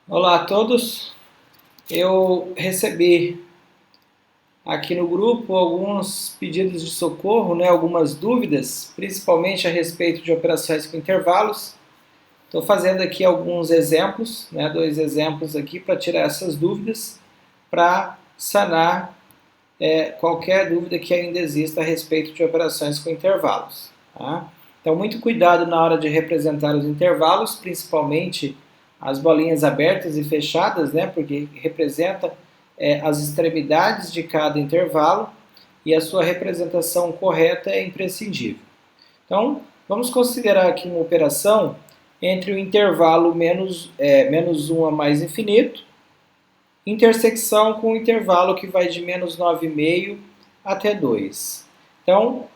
Olá a todos, eu recebi aqui no grupo alguns pedidos de socorro, algumas dúvidas, principalmente a respeito de operações com intervalos. Estou fazendo aqui alguns exemplos, dois exemplos aqui para tirar essas dúvidas, para sanar qualquer dúvida que ainda exista a respeito de operações com intervalos. Tá? Então, muito cuidado na hora de representar os intervalos, principalmente as bolinhas abertas e fechadas, porque representa as extremidades de cada intervalo e a sua representação correta é imprescindível. Então, vamos considerar aqui uma operação entre o intervalo menos 1 a mais infinito, intersecção com o intervalo que vai de menos 9,5 até 2. Então,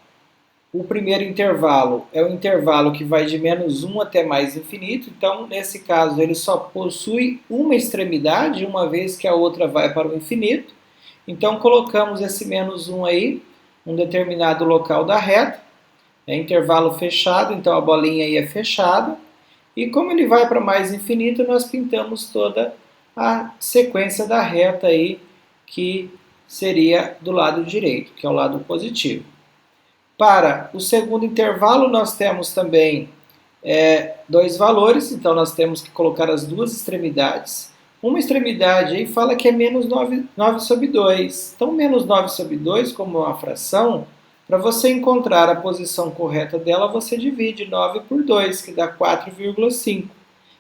o primeiro intervalo é o intervalo que vai de menos 1 até mais infinito. Então, nesse caso, ele só possui uma extremidade, uma vez que a outra vai para o infinito. Então, colocamos esse menos 1 aí, um determinado local da reta. É intervalo fechado, então a bolinha aí é fechada. E como ele vai para mais infinito, nós pintamos toda a sequência da reta aí, que seria do lado direito, que é o lado positivo. Para o segundo intervalo, nós temos também dois valores, então nós temos que colocar as duas extremidades. Uma extremidade aí fala que é menos 9 sobre 2. Então, menos 9 sobre 2, como uma fração, para você encontrar a posição correta dela, você divide 9 por 2, que dá 4,5.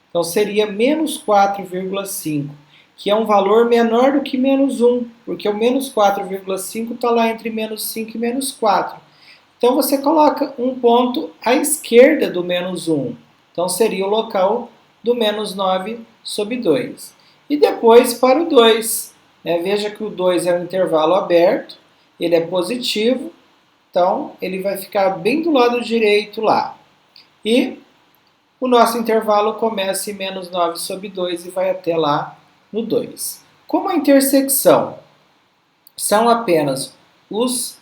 Então, seria menos 4,5, que é um valor menor do que menos 1, porque o menos 4,5 está lá entre menos 5 e menos 4. Então, você coloca um ponto à esquerda do menos 1. Então, seria o local do menos 9 sobre 2. E depois para o 2. Veja que o 2 é um intervalo aberto, ele é positivo, então ele vai ficar bem do lado direito lá. E o nosso intervalo começa em menos 9 sobre 2 e vai até lá no 2. Como a intersecção são apenas os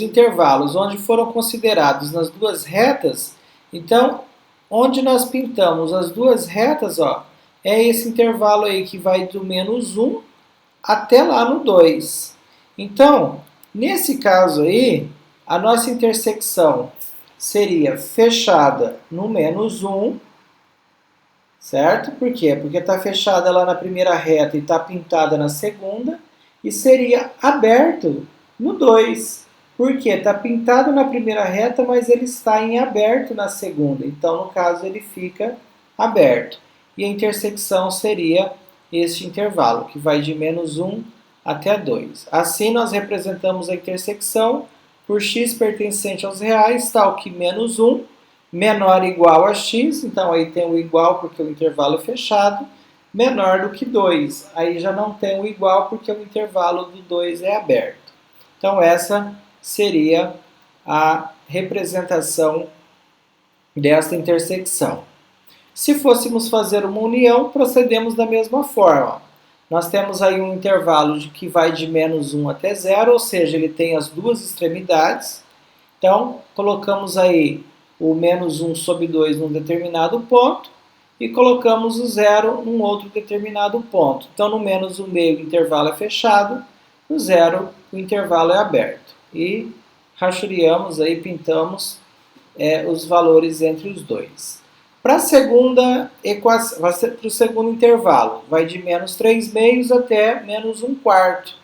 intervalos onde foram considerados nas duas retas, então, onde nós pintamos as duas retas, é esse intervalo aí que vai do menos 1 até lá no 2. Então, nesse caso aí, a nossa intersecção seria fechada no menos 1, certo? Por quê? Porque está fechada lá na primeira reta e está pintada na segunda, e seria aberto no 2. Por quê? Está pintado na primeira reta, mas ele está em aberto na segunda. Então, no caso, ele fica aberto. E a intersecção seria este intervalo, que vai de menos 1 até 2. Assim, nós representamos a intersecção por x pertencente aos reais, tal que menos 1 menor ou igual a x, então aí tem o igual porque o intervalo é fechado, menor do que 2. Aí já não tem o igual porque o intervalo do 2 é aberto. Então, essa seria a representação desta intersecção. Se fôssemos fazer uma união, procedemos da mesma forma. Nós temos aí um intervalo que vai de menos 1 até 0, ou seja, ele tem as duas extremidades. Então, colocamos aí o menos 1 sobre 2 num determinado ponto e colocamos o 0 num outro determinado ponto. Então, no menos 1,5 o intervalo é fechado, no 0 o intervalo é aberto. E rastreamos aí, pintamos os valores entre os dois. Para a segunda equação, para o segundo intervalo, vai de menos 3,5 até menos 1/4.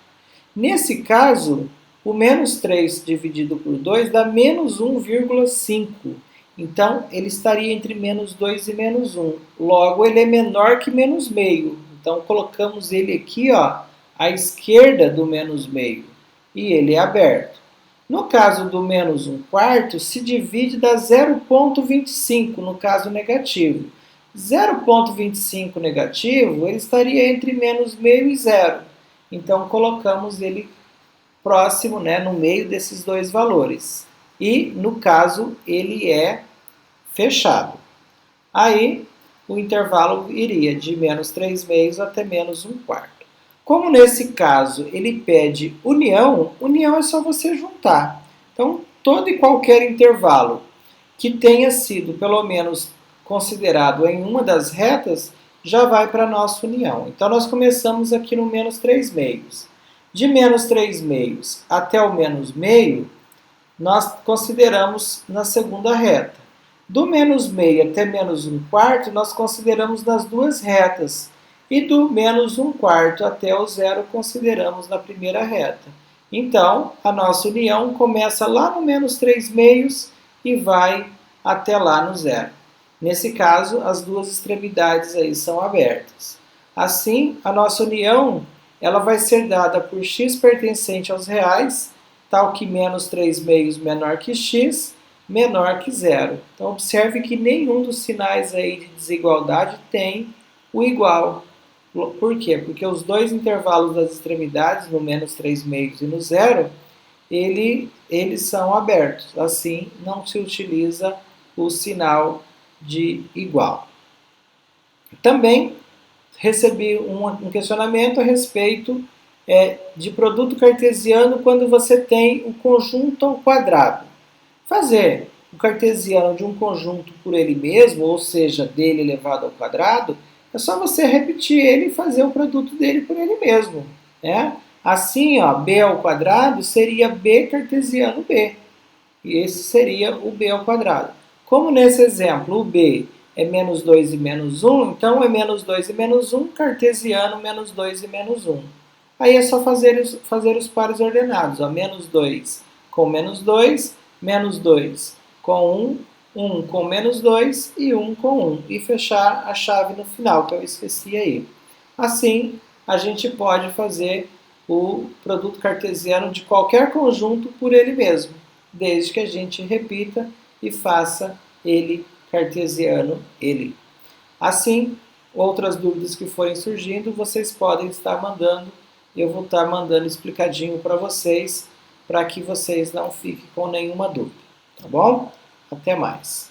Nesse caso, o menos 3 dividido por 2 dá menos 1,5. Então, ele estaria entre menos 2 e menos 1. Logo, ele é menor que menos meio. Então, colocamos ele aqui à esquerda do menos meio. E ele é aberto. No caso do menos 1/4, se divide da 0,25, no caso negativo. 0,25 negativo, ele estaria entre menos meio e 0. Então, colocamos ele próximo, no meio desses dois valores. E, no caso, ele é fechado. Aí, o intervalo iria de menos 3,5 até menos 1/4. Como nesse caso ele pede união, união é só você juntar. Então, todo e qualquer intervalo que tenha sido, pelo menos, considerado em uma das retas, já vai para a nossa união. Então, nós começamos aqui no menos 3 meios. De menos 3 meios até o menos meio, nós consideramos na segunda reta. Do menos meio até menos 1/4, nós consideramos nas duas retas. E do menos 1/4 até o zero, consideramos na primeira reta. Então, a nossa união começa lá no menos 3 meios e vai até lá no zero. Nesse caso, as duas extremidades aí são abertas. Assim, a nossa união ela vai ser dada por x pertencente aos reais, tal que menos 3 meios menor que x, menor que zero. Então, observe que nenhum dos sinais aí de desigualdade tem o igual. Por quê? Porque os dois intervalos das extremidades, no menos 3 meios e no zero, eles são abertos. Assim, não se utiliza o sinal de igual. Também recebi um questionamento a respeito de produto cartesiano quando você tem um conjunto ao quadrado. Fazer o cartesiano de um conjunto por ele mesmo, ou seja, dele elevado ao quadrado, é só você repetir ele e fazer o produto dele por ele mesmo. Né? Assim, ó, b ao quadrado seria b cartesiano b. E esse seria o b ao quadrado. Como nesse exemplo o b é menos 2 e menos 1, então é menos 2 e menos 1, cartesiano menos 2 e menos 1. Aí é só fazer os pares ordenados. Ó, menos 2 com menos 2, menos 2 com 1, 1 com menos 2 e 1 com 1. E fechar a chave no final, que eu esqueci aí. Assim, a gente pode fazer o produto cartesiano de qualquer conjunto por ele mesmo, desde que a gente repita e faça ele cartesiano, ele. Assim, outras dúvidas que forem surgindo, vocês podem estar mandando, eu vou estar mandando explicadinho para vocês, para que vocês não fiquem com nenhuma dúvida, tá bom? Até mais!